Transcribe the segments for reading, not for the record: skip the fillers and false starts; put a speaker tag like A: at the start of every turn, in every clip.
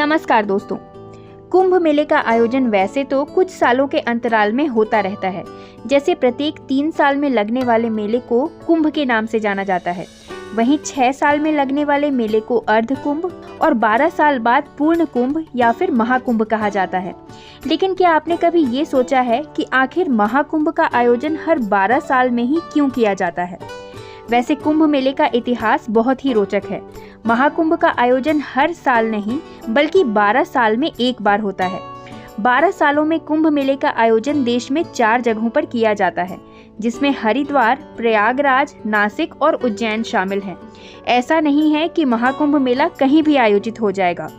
A: नमस्कार दोस्तों। कुंभ मेले का आयोजन वैसे तो कुछ सालों के अंतराल में होता रहता है। जैसे प्रत्येक 3 साल में लगने वाले मेले को कुंभ के नाम से जाना जाता है। वहीं 6 साल में लगने वाले मेले को अर्ध कुंभ और 12 साल बाद पूर्ण कुंभ या फिर महाकुंभ कहा जाता है। लेकिन क्या आपने कभी ये सोचा है कि आखिर महाकुंभ का आयोजन हर 12 साल में ही क्यों किया जाता है? वैसे कुंभ मेले का इतिहास बहुत ही रोचक है। महाकुंभ का आयोजन हर साल नहीं बल्कि 12 साल में एक बार होता है। 12 सालों में कुंभ मेले का आयोजन देश में 4 जगहों पर किया जाता है, जिसमें हरिद्वार, प्रयागराज, नासिक और उज्जैन शामिल हैं। ऐसा नहीं है कि महाकुंभ मेला कहीं भी आयोजित हो जाएगा।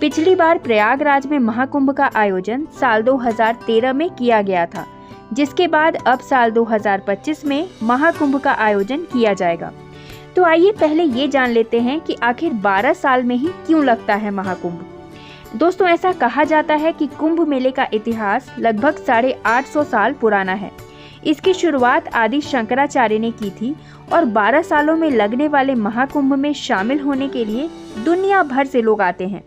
A: पिछली बार प्रयागराज में महाकुंभ का आयोजन साल 2013 में किया गया था, जिसके बाद अब साल 2025 में महाकुंभ का आयोजन किया जाएगा। तो आइए पहले ये जान लेते हैं कि आखिर 12 साल में ही क्यों लगता है महाकुंभ। दोस्तों, ऐसा कहा जाता है कि कुंभ मेले का इतिहास लगभग 850 साल पुराना है। इसकी शुरुआत आदि शंकराचार्य ने की थी और 12 सालों में लगने वाले महाकुंभ में शामिल होने के लिए दुनिया भर से लोग आते हैं।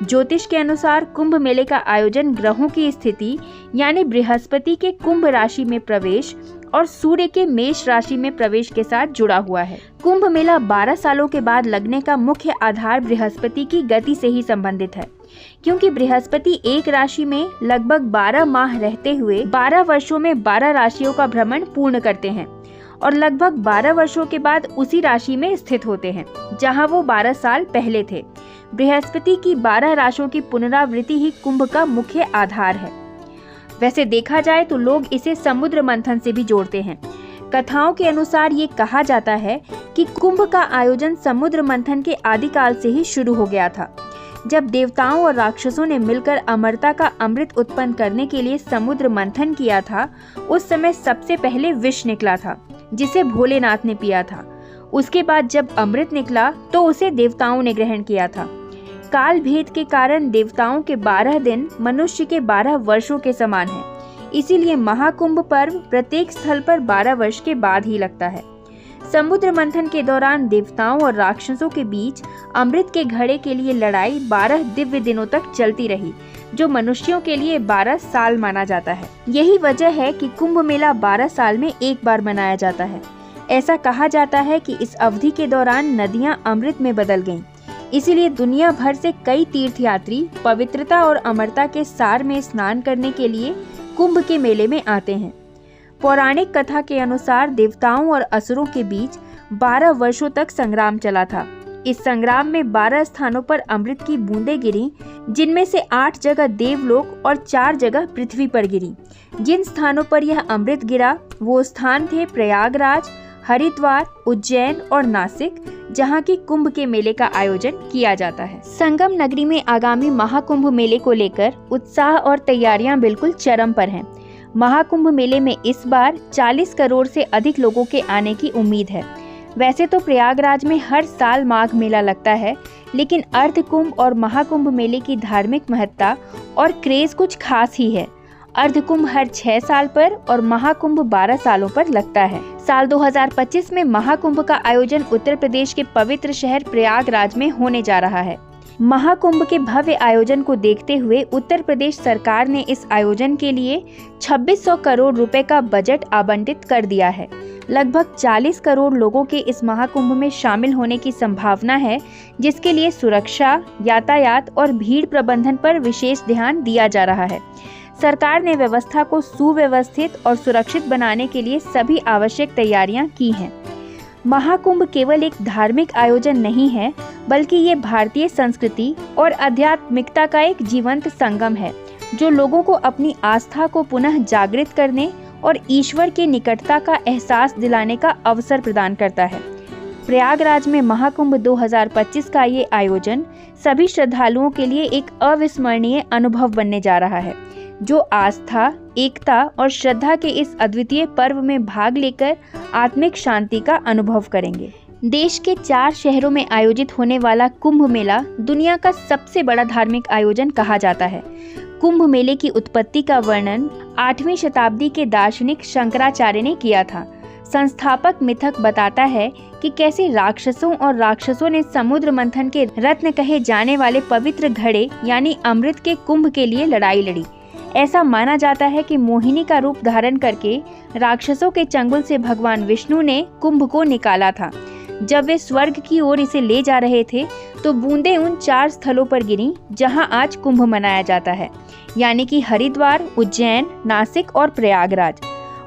A: ज्योतिष के अनुसार कुंभ मेले का आयोजन ग्रहों की स्थिति यानी बृहस्पति के कुंभ राशि में प्रवेश और सूर्य के मेष राशि में प्रवेश के साथ जुड़ा हुआ है। कुंभ मेला 12 सालों के बाद लगने का मुख्य आधार बृहस्पति की गति से ही संबंधित है, क्योंकि बृहस्पति एक राशि में लगभग 12 माह रहते हुए 12 वर्षों में 12 राशियों का भ्रमण पूर्ण करते हैं और लगभग 12 वर्षों के बाद उसी राशि में स्थित होते हैं जहां वो 12 साल पहले थे। बृहस्पति की 12 राशियों की पुनरावृत्ति ही कुंभ का मुख्य आधार है। वैसे देखा जाए तो लोग इसे समुद्र मंथन से भी जोड़ते हैं। कथाओं के अनुसार ये कहा जाता है कि कुंभ का आयोजन समुद्र मंथन के आदिकाल से ही शुरू हो गया था। जब देवताओं और राक्षसों ने मिलकर अमरता का अमृत उत्पन्न करने के लिए समुद्र मंथन किया था, उस समय सबसे पहले विष निकला था, जिसे भोलेनाथ ने पिया था। उसके बाद जब अमृत निकला तो उसे देवताओं ने ग्रहण किया था। काल भेद के कारण देवताओं के 12 दिन मनुष्य के 12 वर्षों के समान है। इसीलिए महाकुंभ पर्व प्रत्येक स्थल पर 12 वर्ष के बाद ही लगता है। समुद्र मंथन के दौरान देवताओं और राक्षसों के बीच अमृत के घड़े के लिए लड़ाई 12 दिव्य दिनों तक चलती रही, जो मनुष्यों के लिए 12 साल माना जाता है। यही वजह है कि कुंभ मेला 12 साल में एक बार मनाया जाता है। ऐसा कहा जाता है कि इस अवधि के दौरान नदियां अमृत में बदल गईं। इसीलिए दुनिया भर से कई तीर्थयात्री पवित्रता और अमरता के सार में स्नान करने के लिए कुंभ के मेले में आते हैं। पौराणिक कथा के अनुसार देवताओं और असुरों के बीच 12 वर्षों तक संग्राम चला था। इस संग्राम में 12 स्थानों पर अमृत की बूंदें गिरी, जिनमें से 8 जगह देवलोक और 4 जगह पृथ्वी पर गिरी। जिन स्थानों पर यह अमृत गिरा वो स्थान थे प्रयागराज, हरिद्वार, उज्जैन और नासिक, जहां की कुंभ के मेले का आयोजन किया जाता है। संगम नगरी में आगामी महाकुंभ मेले को लेकर उत्साह और तैयारियां बिल्कुल चरम पर हैं। महाकुंभ मेले में इस बार 40 करोड़ से अधिक लोगों के आने की उम्मीद है। वैसे तो प्रयागराज में हर साल माघ मेला लगता है, लेकिन अर्ध कुंभ और महाकुंभ मेले की धार्मिक महत्ता और क्रेज कुछ खास ही है। अर्ध कुंभ हर 6 साल पर और महाकुंभ 12 सालों पर लगता है। साल 2025 में महाकुंभ का आयोजन उत्तर प्रदेश के पवित्र शहर प्रयागराज में होने जा रहा है। महाकुंभ के भव्य आयोजन को देखते हुए उत्तर प्रदेश सरकार ने इस आयोजन के लिए 2600 करोड़ रुपए का बजट आवंटित कर दिया है। लगभग 40 करोड़ लोगों के इस महाकुंभ में शामिल होने की संभावना है, जिसके लिए सुरक्षा, यातायात और भीड़ प्रबंधन पर विशेष ध्यान दिया जा रहा है। सरकार ने व्यवस्था को सुव्यवस्थित और सुरक्षित बनाने के लिए सभी आवश्यक तैयारियां की हैं। महाकुंभ केवल एक धार्मिक आयोजन नहीं है, बल्कि ये भारतीय संस्कृति और आध्यात्मिकता का एक जीवंत संगम है, जो लोगों को अपनी आस्था को पुनः जागृत करने और ईश्वर की निकटता का एहसास दिलाने का अवसर प्रदान करता है। प्रयागराज में महाकुंभ 2025 का ये आयोजन सभी श्रद्धालुओं के लिए एक अविस्मरणीय अनुभव बनने जा रहा है, जो आस्था, एकता और श्रद्धा के इस अद्वितीय पर्व में भाग लेकर आत्मिक शांति का अनुभव करेंगे। देश के 4 शहरों में आयोजित होने वाला कुंभ मेला दुनिया का सबसे बड़ा धार्मिक आयोजन कहा जाता है। कुंभ मेले की उत्पत्ति का वर्णन 8वीं शताब्दी के दार्शनिक शंकराचार्य ने किया था। संस्थापक मिथक बताता है कि कैसे राक्षसों और राक्षसों ने समुद्र मंथन के रत्न कहे जाने वाले पवित्र घड़े यानी अमृत के कुंभ के लिए लड़ाई लड़ी। ऐसा माना जाता है कि मोहिनी का रूप धारण करके राक्षसों के चंगुल से भगवान विष्णु ने कुंभ को निकाला था। जब वे स्वर्ग की ओर इसे ले जा रहे थे तो बूंदें उन 4 स्थलों पर गिरी जहां आज कुंभ मनाया जाता है, यानी कि हरिद्वार, उज्जैन, नासिक और प्रयागराज।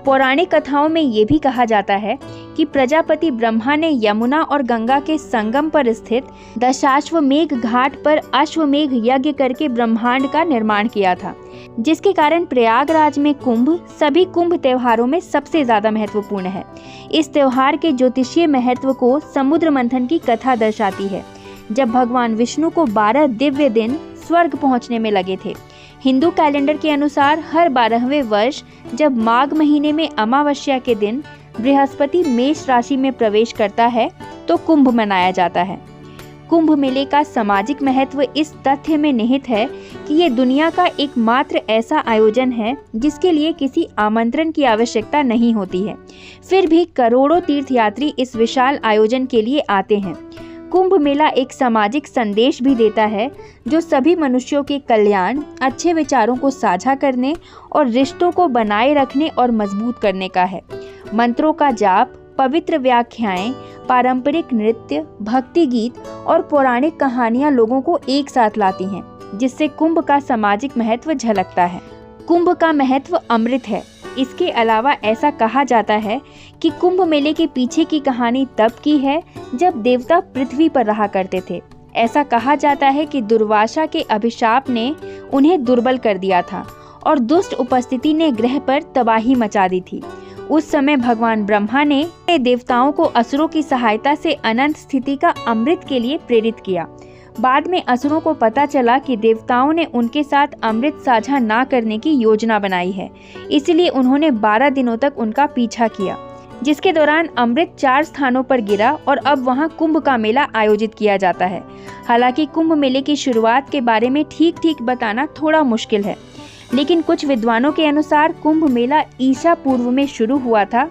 A: पौराणिक कथाओं में ये भी कहा जाता है कि प्रजापति ब्रह्मा ने यमुना और गंगा के संगम पर स्थित दशाश्वमेध घाट पर अश्वमेध यज्ञ करके ब्रह्मांड का निर्माण किया था, जिसके कारण प्रयागराज में कुंभ सभी कुंभ त्योहारों में सबसे ज्यादा महत्वपूर्ण है। इस त्योहार के ज्योतिषीय महत्व को समुद्र मंथन की कथा दर्शाती है, जब भगवान विष्णु को 12 दिव्य दिन स्वर्ग पहुंचने में लगे थे। हिंदू कैलेंडर के अनुसार हर 12वें वर्ष जब माघ महीने में अमावस्या के दिन बृहस्पति मेष राशि में प्रवेश करता है तो कुंभ मनाया जाता है। कुंभ मेले का सामाजिक महत्व इस तथ्य में निहित है कि ये दुनिया का एकमात्र ऐसा आयोजन है जिसके लिए किसी आमंत्रण की आवश्यकता नहीं होती है। फिर भी करोड़ों तीर्थयात्री इस विशाल आयोजन के लिए आते हैं। कुंभ मेला एक सामाजिक संदेश भी देता है जो सभी मनुष्यों के कल्याण, अच्छे विचारों को साझा करने और रिश्तों को बनाए रखने और मजबूत करने का है। मंत्रों का जाप, पवित्र व्याख्याएं, पारंपरिक नृत्य, भक्ति गीत और पौराणिक कहानियां लोगों को एक साथ लाती हैं, जिससे कुंभ का सामाजिक महत्व झलकता है। कुंभ का महत्व अमृत है। इसके अलावा ऐसा कहा जाता है कि कुंभ मेले के पीछे की कहानी तब की है जब देवता पृथ्वी पर रहा करते थे। ऐसा कहा जाता है कि दुर्वासा के अभिशाप ने उन्हें दुर्बल कर दिया था और दुष्ट उपस्थिति ने ग्रह पर तबाही मचा दी थी। उस समय भगवान ब्रह्मा ने देवताओं को असुरों की सहायता से अनंत स्थिति का अमृत के लिए प्रेरित किया। बाद में असुरों को पता चला कि देवताओं ने उनके साथ अमृत साझा ना करने की योजना बनाई है, इसलिए उन्होंने 12 दिनों तक उनका पीछा किया, जिसके दौरान अमृत 4 स्थानों पर गिरा और अब वहां कुंभ का मेला आयोजित किया जाता है। हालांकि कुंभ मेले की शुरुआत के बारे में ठीक बताना थोड़ा मुश्किल है, लेकिन कुछ विद्वानों के अनुसार कुंभ मेला ईसा पूर्व में शुरू हुआ था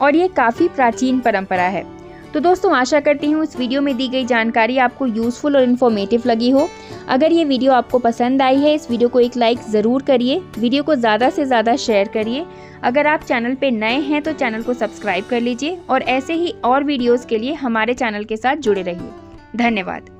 A: और ये काफ़ी प्राचीन परंपरा है। तो दोस्तों, आशा करती हूँ इस वीडियो में दी गई जानकारी आपको यूज़फुल और इन्फॉर्मेटिव लगी हो। अगर ये वीडियो आपको पसंद आई है, इस वीडियो को एक लाइक ज़रूर करिए, वीडियो को ज़्यादा से ज़्यादा शेयर करिए। अगर आप चैनल पे नए हैं तो चैनल को सब्सक्राइब कर लीजिए और ऐसे ही और वीडियोज़ के लिए हमारे चैनल के साथ जुड़े रहिए। धन्यवाद।